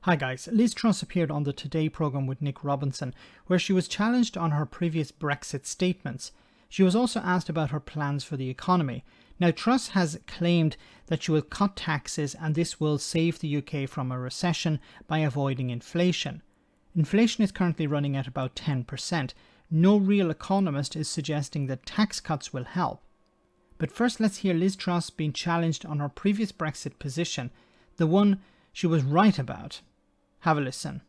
Hi guys, Liz Truss appeared on the Today programme with Nick Robinson, where she was challenged on her previous Brexit statements. She was also asked about her plans for the economy. Now, Truss has claimed that she will cut taxes and this will save the UK from a recession by avoiding inflation. Inflation is currently running at about 10%. No real economist is suggesting that tax cuts will help. But first, let's hear Liz Truss being challenged on her previous Brexit position, the one she was right about. Have a listen.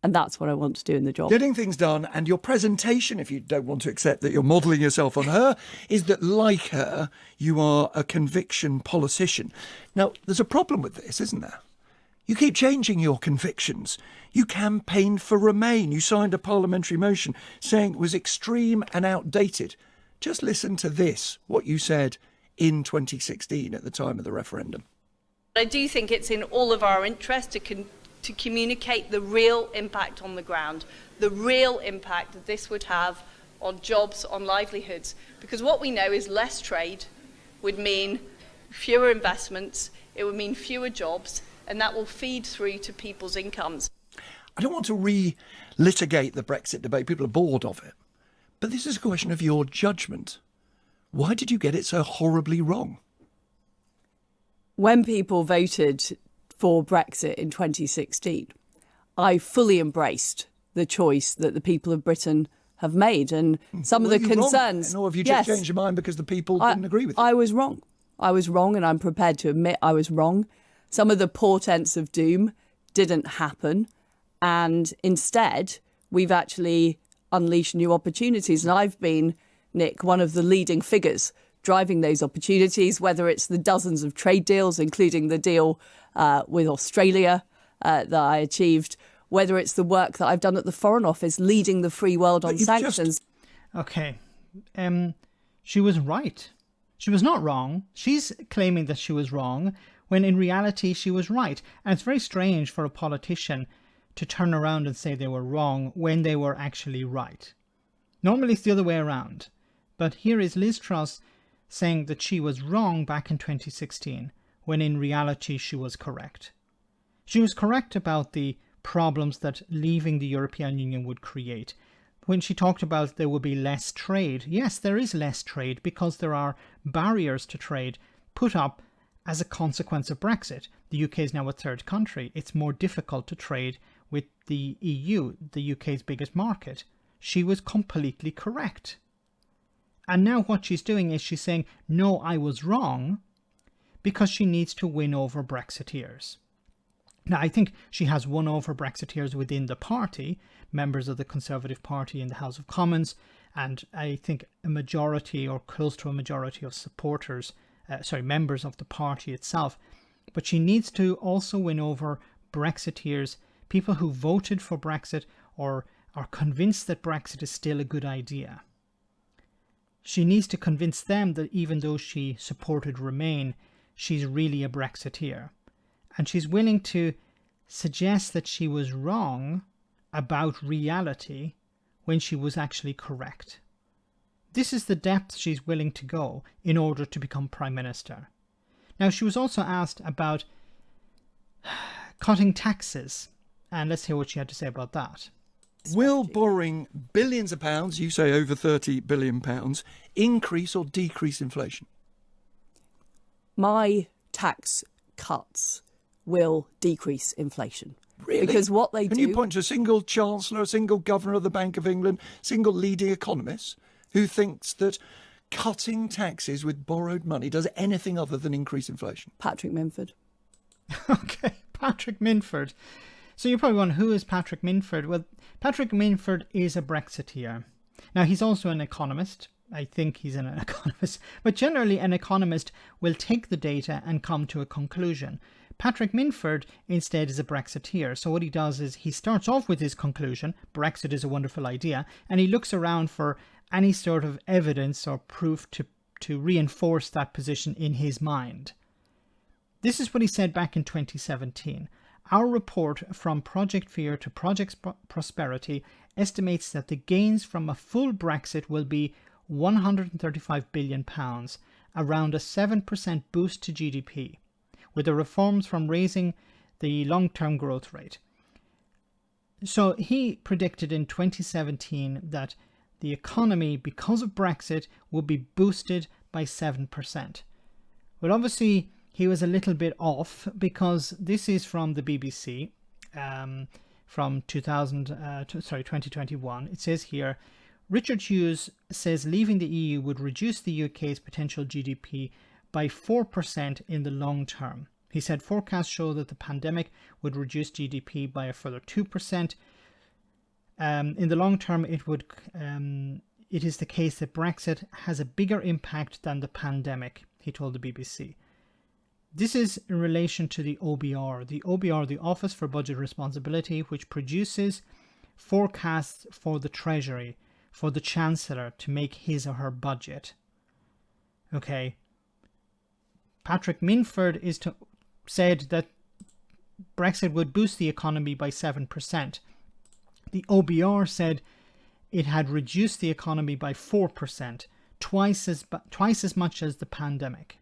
And that's what I want to do in the job. Getting things done, and your presentation, if you don't want to accept that you're modelling yourself on her, is that, like her, you are a conviction politician. Now, there's a problem with this, isn't there? You keep changing your convictions. You campaigned for Remain. You signed a parliamentary motion saying it was extreme and outdated. Just listen to this, what you said in 2016 at the time of the referendum. I do think it's in all of our interest to communicate the real impact on the ground, the real impact that this would have on jobs, on livelihoods. Because what we know is less trade would mean fewer investments, it would mean fewer jobs, and that will feed through to people's incomes. I don't want to re-litigate the Brexit debate. People are bored of it. But this is a question of your judgment. Why did you get it so horribly wrong? When people voted for Brexit in 2016, I fully embraced the choice that the people of Britain have made. And some of the concerns... Or have you just changed your mind because the people didn't agree with you? I was wrong. I was wrong, and I'm prepared to admit I was wrong. Some of the portents of doom didn't happen. And instead, we've actually unleashed new opportunities. And I've been, Nick, one of the leading figures driving those opportunities, whether it's the dozens of trade deals, including the deal with Australia that I achieved, whether it's the work that I've done at the Foreign Office leading the free world on sanctions. Okay. She was right. She was not wrong. She's claiming that she was wrong when in reality she was right. And it's very strange for a politician to turn around and say they were wrong when they were actually right. Normally it's the other way around. But here is Liz Truss saying that she was wrong back in 2016, when in reality she was correct. She was correct about the problems that leaving the European Union would create. When she talked about there would be less trade, yes, there is less trade because there are barriers to trade put up as a consequence of Brexit. The UK is now a third country. It's more difficult to trade with the EU, the UK's biggest market. She was completely correct. And now what she's doing is she's saying, no, I was wrong, because she needs to win over Brexiteers. Now, I think she has won over Brexiteers within the party, members of the Conservative Party in the House of Commons, and I think a majority or close to a majority of supporters, members of the party itself. But she needs to also win over Brexiteers, people who voted for Brexit or are convinced that Brexit is still a good idea. She needs to convince them that even though she supported Remain, she's really a Brexiteer. And she's willing to suggest that she was wrong about reality when she was actually correct. This is the depth she's willing to go in order to become Prime Minister. Now, she was also asked about cutting taxes. And let's hear what she had to say about that. Will borrowing billions of pounds, you say over £30 billion, increase or decrease inflation? My tax cuts will decrease inflation. Really? Because what they Can you point to a single chancellor, a single governor of the Bank of England, single leading economist who thinks that cutting taxes with borrowed money does anything other than increase inflation? Patrick Minford. Okay, Patrick Minford. So you're probably wondering, who is Patrick Minford? Well, Patrick Minford is a Brexiteer. Now, he's also an economist. I think he's an economist. But generally, an economist will take the data and come to a conclusion. Patrick Minford, instead, is a Brexiteer. So what he does is he starts off with his conclusion, Brexit is a wonderful idea, and he looks around for any sort of evidence or proof to reinforce that position in his mind. This is what he said back in 2017. Our report From Project Fear to Project Prosperity estimates that the gains from a full Brexit will be £135 billion, around a 7% boost to GDP, with the reforms from raising the long-term growth rate. So he predicted in 2017 that the economy, because of Brexit, would be boosted by 7%. Well, obviously, he was a little bit off, because this is from the BBC from 2021. It says here, Richard Hughes says leaving the EU would reduce the UK's potential GDP by 4% in the long term. He said forecasts show that the pandemic would reduce GDP by a further 2%. In the long term, it is the case that Brexit has a bigger impact than the pandemic, he told the BBC. This is in relation to the OBR. The OBR, the Office for Budget Responsibility, which produces forecasts for the Treasury, for the Chancellor to make his or her budget. Okay. Patrick Minford said that Brexit would boost the economy by 7%. The OBR said it had reduced the economy by 4%, twice as much as the pandemic.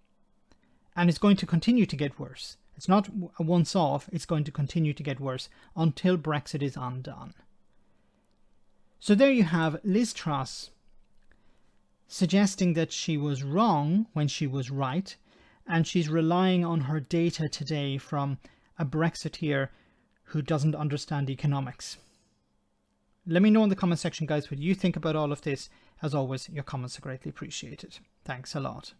And it's going to continue to get worse. It's not a once-off, it's going to continue to get worse until Brexit is undone. So there you have Liz Truss suggesting that she was wrong when she was right, and she's relying on her data today from a Brexiteer who doesn't understand economics. Let me know in the comment section, guys, what you think about all of this. As always, your comments are greatly appreciated. Thanks a lot.